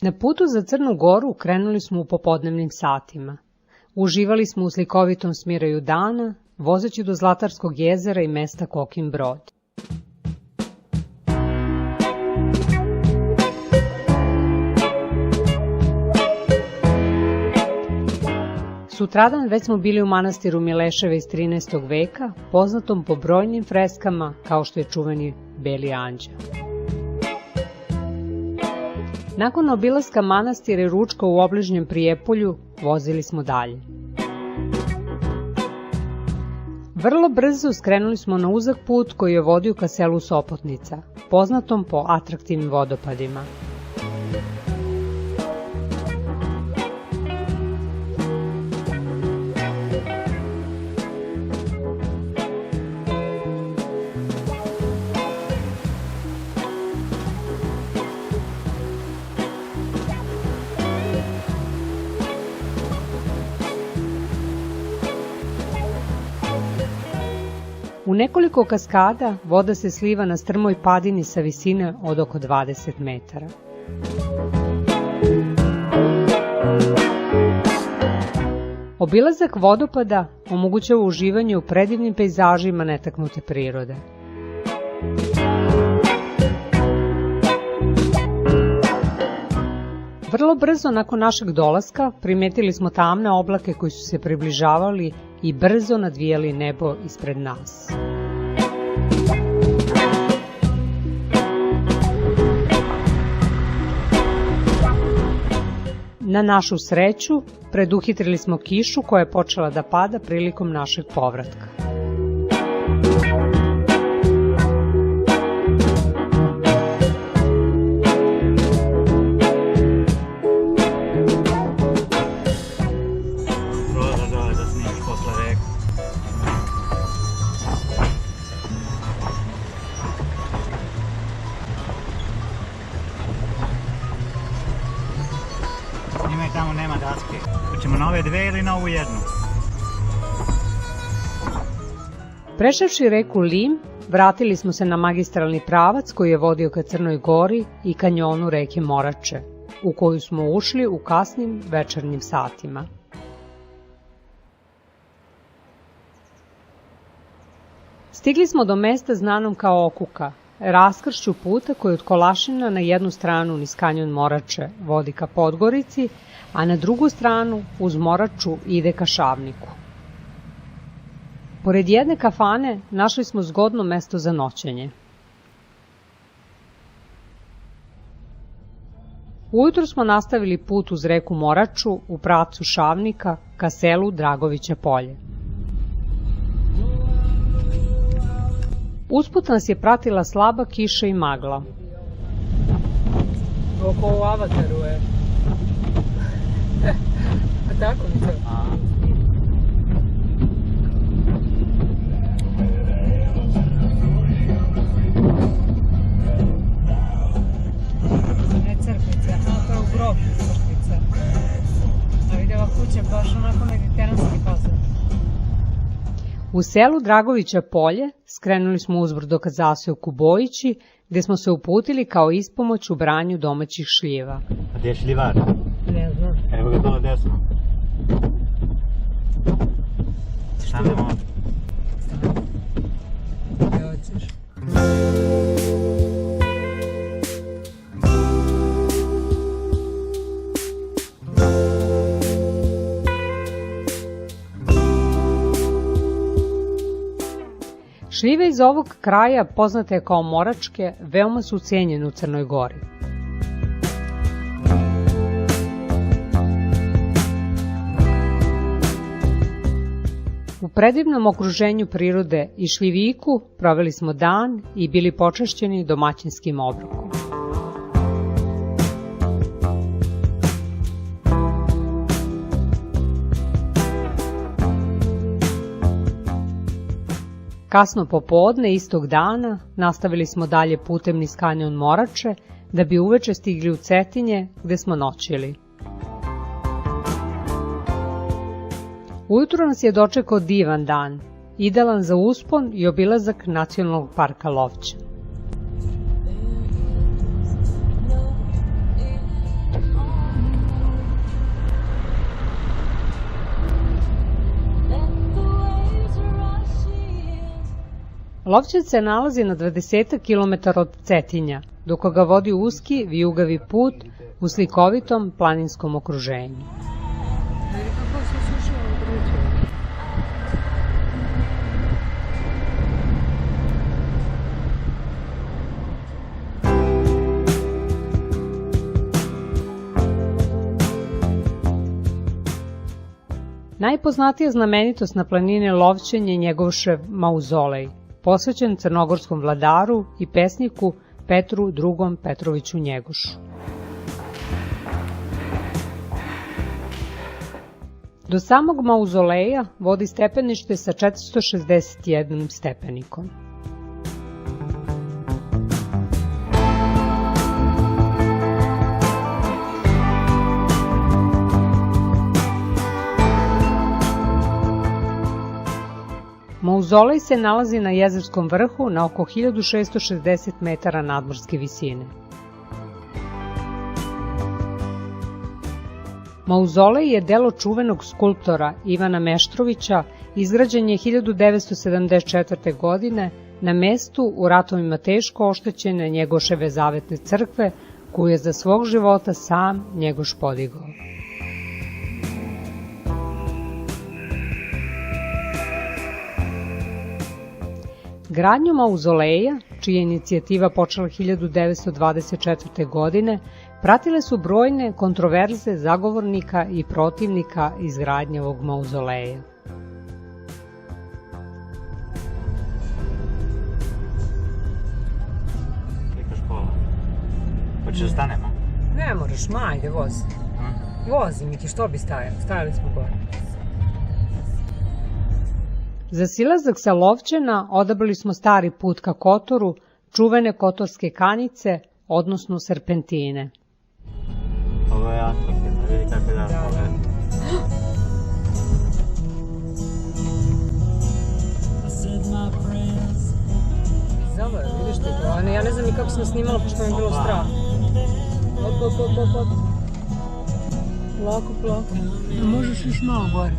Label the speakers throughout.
Speaker 1: Na putu za Crnu Goru krenuli smo u popodnevnim satima. Uživali smo u slikovitom smiraju dana, vozeći do Zlatarskog jezera i mesta Kokin Brod. Sutradan već smo bili u manastiru Mileševa iz 13. veka, poznatom po brojnim freskama kao što je čuveni Beli anđeo. Nakon obilaska manastira i ručka u obližnjem Prijepolju, vozili smo dalje. Vrlo brzo skrenuli smo na uzak put koji je vodio ka selu Sopotnica, poznatom po atraktivnim vodopadima. U nekoliko kaskada voda se sliva na strmoj padini sa visine od oko 20 metara. Obilazak vodopada omogućava uživanje u predivnim pejzažima netaknute prirode. Vrlo brzo nakon našeg dolaska primetili smo tamne oblake koji su se približavali i brzo nadvijali nebo ispred nas. Na našu sreću, preduhitrili smo kišu koja je počela da pada prilikom našeg povratka.
Speaker 2: Tamo nema daske. Hoćemo na ove dve ili na ovu jednu?
Speaker 1: Prešavši reku Lim, vratili smo se na magistralni pravac koji je vodio ka Crnoj Gori i kanjonu reke Morače, u koju smo ušli u kasnim večernjim satima. Stigli smo do mesta znanom kao Okuka, raskršću puta koji od Kolašina na jednu stranu niz kanjon Morače vodi ka Podgorici, a na drugu stranu uz Moraču ide ka Šavniku. Pored jedne kafane našli smo zgodno mesto za noćenje. Ujutro smo nastavili put uz reku Moraču u pravcu Šavnika ka selu Dragovića Polje. Usput nas je pratila slaba kiša i magla.
Speaker 3: Oko u Avataru je. A tako mi se... Ne crkvice, a to je u groblju crkvice. A vidjela kuće baš onako mediteranski fazon.
Speaker 1: U selu Dragovića Polje skrenuli smo uzbrdo ka zaseoku Bojići, gde smo se uputili kao ispomoć u branju domaćih šljiva.
Speaker 2: A gdje je šljivar?
Speaker 3: Ne znam.
Speaker 2: Evo ga dole desno. Stanemo ovdje.
Speaker 3: Gdje hoćeš?
Speaker 1: Šljive iz ovog kraja, poznate kao moračke, veoma su cenjene u Crnoj Gori. U predivnom okruženju prirode i šljiviku proveli smo dan i bili počašćeni domaćinskim obrokom. Kasno popodne istog dana nastavili smo dalje putem niz kanjon Morače da bi uveče stigli u Cetinje gde smo noćili. Ujutro nas je dočekao divan dan, idealan za uspon i obilazak Nacionalnog parka Lovćen. Lovćen se nalazi na 20 km od Cetinja, dok ga vodi uski, vijugavi put u slikovitom planinskom okruženju. Najpoznatija znamenitost na planini Lovćen je njegov mauzolej, posvećen crnogorskom vladaru i pesniku Petru II. Petroviću Njegošu. Do samog mauzoleja vodi stepenište sa 461 stepenikom. Mauzolej se nalazi na jezerskom vrhu na oko 1660 metara nadmorske visine. Mauzolej je delo čuvenog skulptora Ivana Meštrovića, izgrađen je 1974. godine na mestu u ratovima teško oštećene Njegoševe zavetne crkve, koju je za svog života sam Njegoš podigao. Gradnju mauzoleja, čija je inicijativa počela 1924. godine, pratile su brojne kontroverze zagovornika i protivnika izgradnje ovog mauzoleja.
Speaker 2: Slika škola. Hoćeš da stanemo?
Speaker 3: Ne moraš, ajde, vozi. Vozi, Miki, što bi stajali? Stajali smo gore.
Speaker 1: Za silazak sa Lovćena odabrali smo stari put ka Kotoru, čuvene kotorske kanice, odnosno serpentine.
Speaker 2: Ovo je atraktivno, vidi kako je da pogled.
Speaker 3: Zelo je, vidiš ti to? Ja ne znam ni kako sam snimala, pošto mi je bilo strah. Op. Polako. Možeš još malo gore.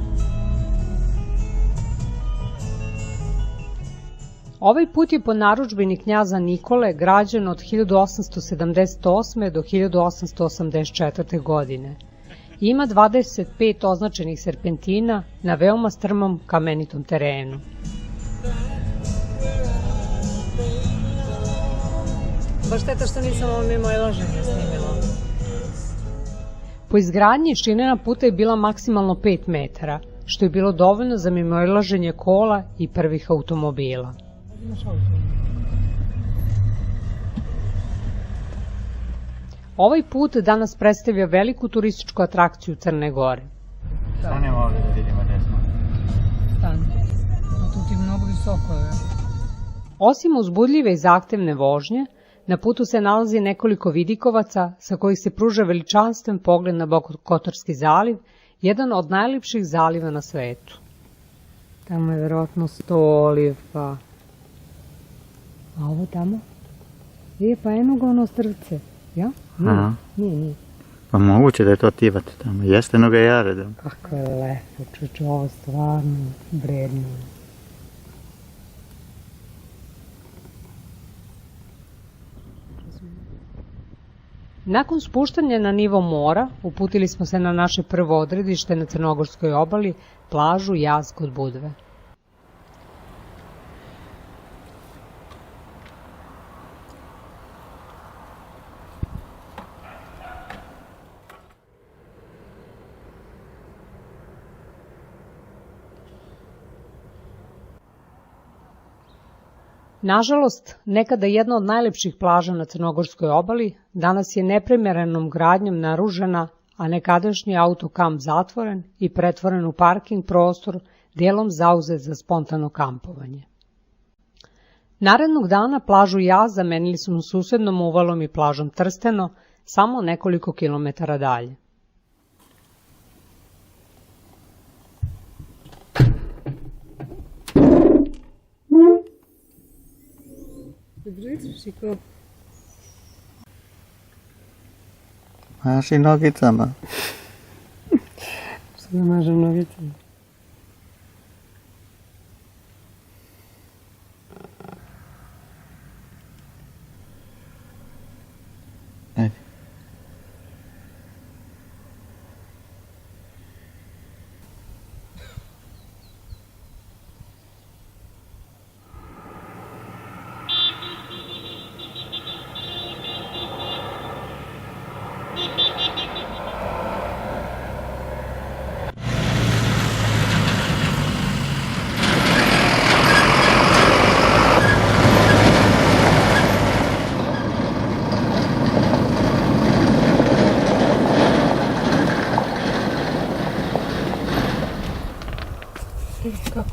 Speaker 1: Ovaj put je po narudžbini knjaza Nikole građen od 1878. do 1884. godine. Ima 25 označenih serpentina na veoma strmom kamenitom terenu.
Speaker 3: Baš šteta što nisam ovo mimoilaženje snimila.
Speaker 1: Po izgradnji širina puta je bila maksimalno 5 metara, što je bilo dovoljno za mimoilaženje kola i prvih automobila. Ovaj put danas predstavlja veliku turističku atrakciju Crne Gore.
Speaker 2: Stanemo ovdje da vidimo gde smo.
Speaker 3: Stani. Tu ti mnogo visoko je.
Speaker 1: Osim uzbudljive i zahtevne vožnje, na putu se nalazi nekoliko vidikovaca sa kojih se pruža veličanstven pogled na Kotorski zaliv, jedan od najlepših zaliva na svetu.
Speaker 3: Tamo je verovatno stoliv, pa...
Speaker 1: A ovo tamo? Pa eno ga ono strvce. Ja? Nije.
Speaker 2: Pa moguće da je to tivat tamo. Jeste noga jare da.
Speaker 1: Kako je lepo, čoče, ovo stvarno vredno. Nakon spuštanja na nivo mora, uputili smo se na naše prvo odredište na Crnogorskoj obali, plažu Jaz kod Budve. Nažalost, nekada jedna od najlepših plaža na Crnogorskoj obali, danas je neprimerenom gradnjom naružena, a nekadašnji autokamp zatvoren i pretvoren u parking prostor, delom zauzet za spontano kampovanje. Narednog dana plažu Jaz zamenili smo susednom uvalom i plažom Trsteno, samo nekoliko kilometara dalje.
Speaker 2: Maš i nogicama.
Speaker 3: Što da mažem nogicama?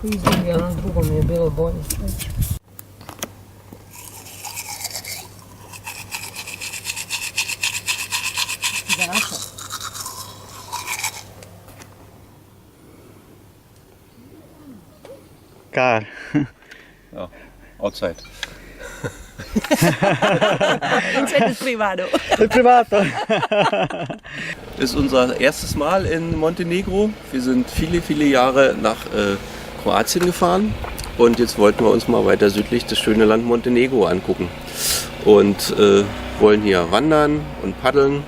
Speaker 3: Izgubi, ono drugo mi je bilo bolje. Za naša?
Speaker 2: Car.
Speaker 4: Ja, outside.
Speaker 5: Inside ist Privado.
Speaker 2: Privato.
Speaker 4: Das ist unser erstes Mal in Montenegro. Wir sind viele, viele Jahre nach Kroatien gefahren und jetzt wollten wir uns mal weiter südlich das schöne Land Montenegro angucken und wollen hier wandern und paddeln.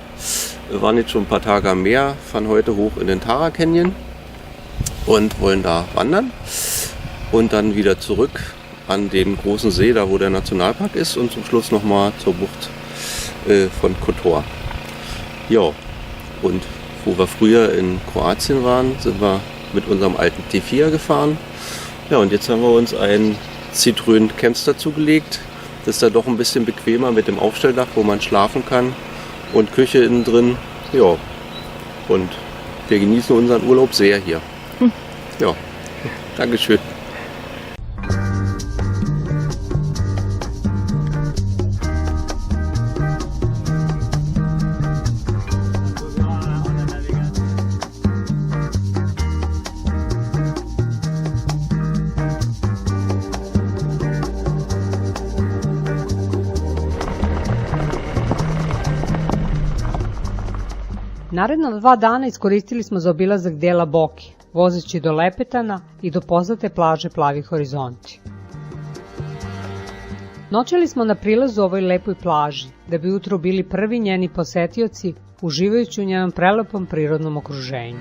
Speaker 4: Wir waren jetzt schon ein paar Tage am Meer, fahren heute hoch in den Tara Canyon und wollen da wandern und dann wieder zurück an den großen See, da wo der Nationalpark ist, und zum Schluss nochmal zur Bucht von Kotor. Ja, und wo wir früher in Kroatien waren, sind wir mit unserem alten T4 gefahren. Ja, und jetzt haben wir uns ein Citroën Campster zugelegt. Das ist da doch ein bisschen bequemer mit dem Aufstelldach, wo man schlafen kann, und Küche innen drin. Ja, und wir genießen unseren Urlaub sehr hier. Ja, Dankeschön.
Speaker 1: Naredna 2 dana iskoristili smo za obilazak dela Boke, vozeći do Lepetana i do poznate plaže Plavi horizonti. Noćili smo na prilazu ovoj lepoj plaži, da bi ujutro bili prvi njeni posetioci, uživajući u njenom prelepom prirodnom okruženju.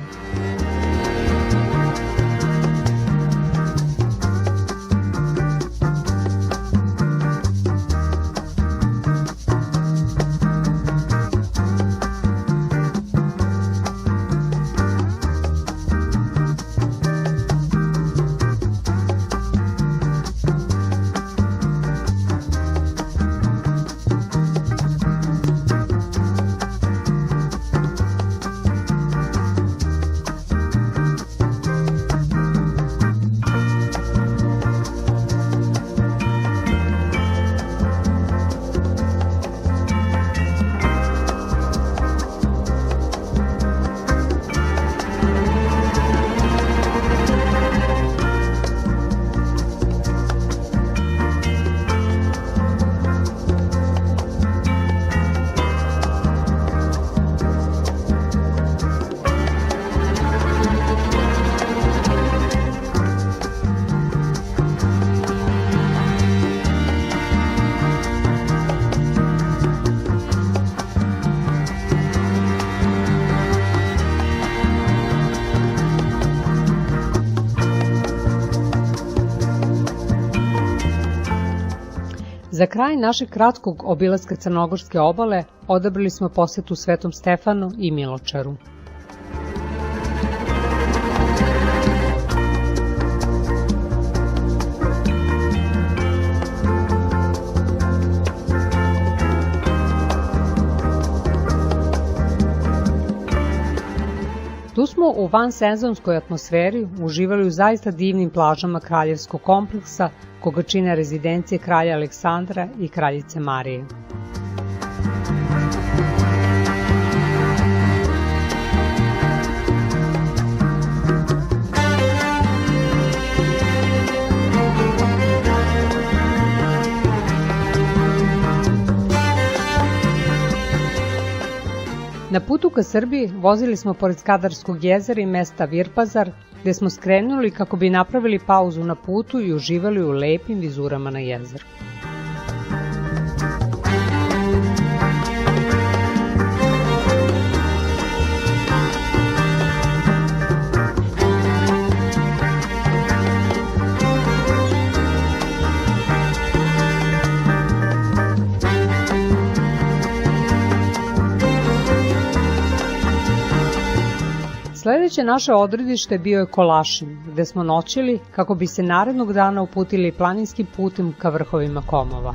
Speaker 1: Za kraj našeg kratkog obilaska Crnogorske obale odabrali smo posetu Svetom Stefanu i Miločaru. Tu smo u vansezonskoj atmosferi uživali u zaista divnim plažama kraljevskog kompleksa, koga čine rezidencije kralja Aleksandra i kraljice Marije. Na putu ka Srbiji vozili smo pored Skadarskog jezera i mesta Virpazar, gde smo skrenuli kako bi napravili pauzu na putu i uživali u lepim vizurama na jezeru. Sledeće naše odredište bio je Kolašin, gde smo noćili kako bi se narednog dana uputili planinskim putem ka vrhovima Komova.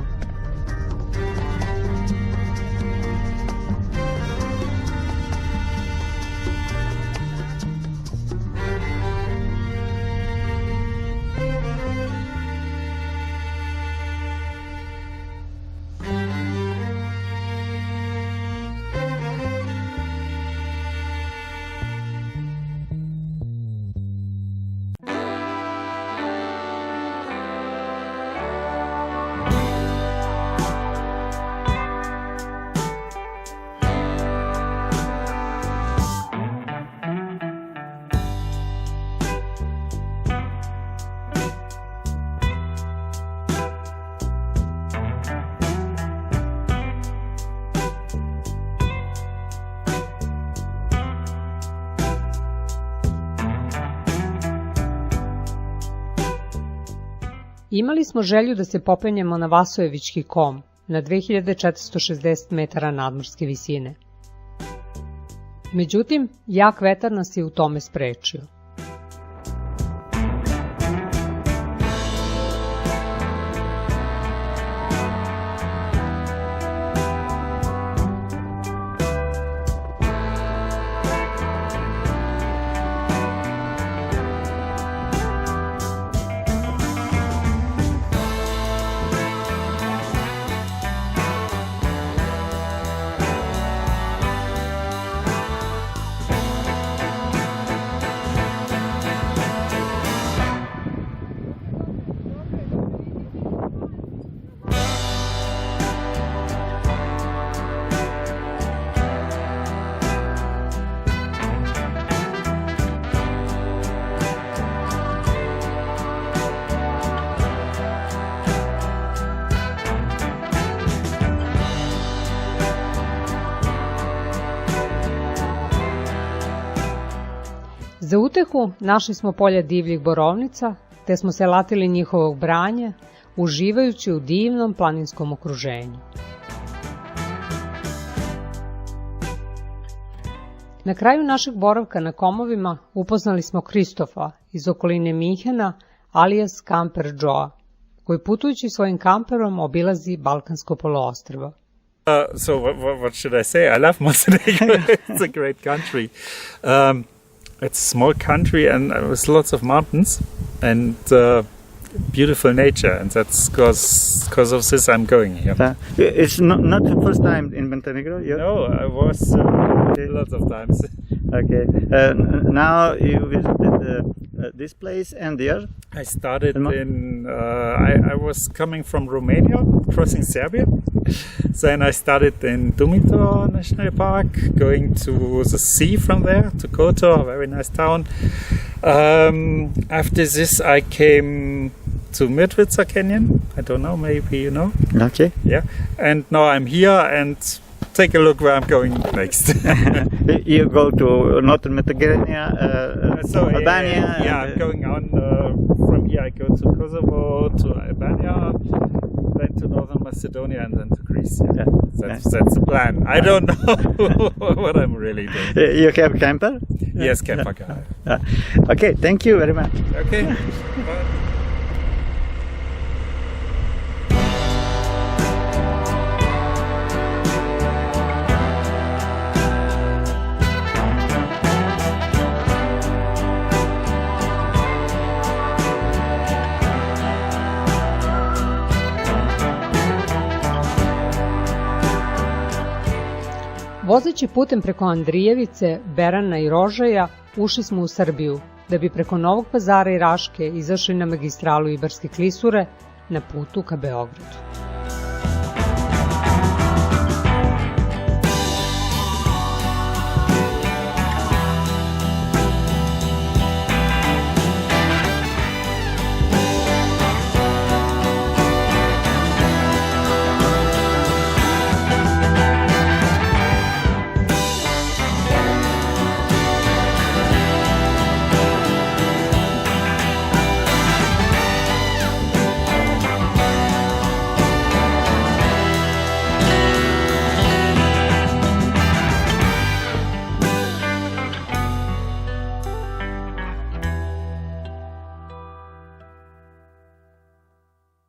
Speaker 1: Imali smo želju da se popenjemo na Vasojevički kom, na 2460 metara nadmorske visine. Međutim, jak vetar nas je u tome sprečio. Za utehu našli smo polja divljih borovnica, te smo se latili njihovog branja, uživajući u divnom planinskom okruženju. Na kraju našeg boravka na komovima upoznali smo Kristofa iz okoline Minhena, alias Kamper Joe, koji putujući svojim kamperom obilazi Balkansko poluostrvo.
Speaker 6: So what should I say? I love Montenegro. It's a great country. It's a small country and with lots of mountains and beautiful nature, and that's because of this I'm going here.
Speaker 2: It's not the first time in Montenegro?
Speaker 6: No, I was lots of times.
Speaker 2: Okay. Now you visited this place and there?
Speaker 6: I started in... I was coming from Romania, crossing Serbia. Then I started in Dumitru National Park, going to the sea from there, to Kotor, a very nice town. After this I came to Medvedza Canyon. I don't know, maybe you know.
Speaker 2: Okay.
Speaker 6: Yeah. And now I'm here and take a look where I'm going next.
Speaker 2: You go to northern Macedonia, Albania?
Speaker 6: Yeah, I'm going on from here. I go to Kosovo, to Albania, then to northern Macedonia, and then to Greece. Yeah. That's the plan. I don't know what I'm really doing.
Speaker 2: You have camper?
Speaker 6: Yes, camper car.
Speaker 2: Okay, thank you very much.
Speaker 6: Okay. Bye.
Speaker 1: Vozeći putem preko Andrijevice, Berana i Rožaja, ušli smo u Srbiju, da bi preko Novog Pazara i Raške izašli na magistralu Ibarske klisure na putu ka Beogradu.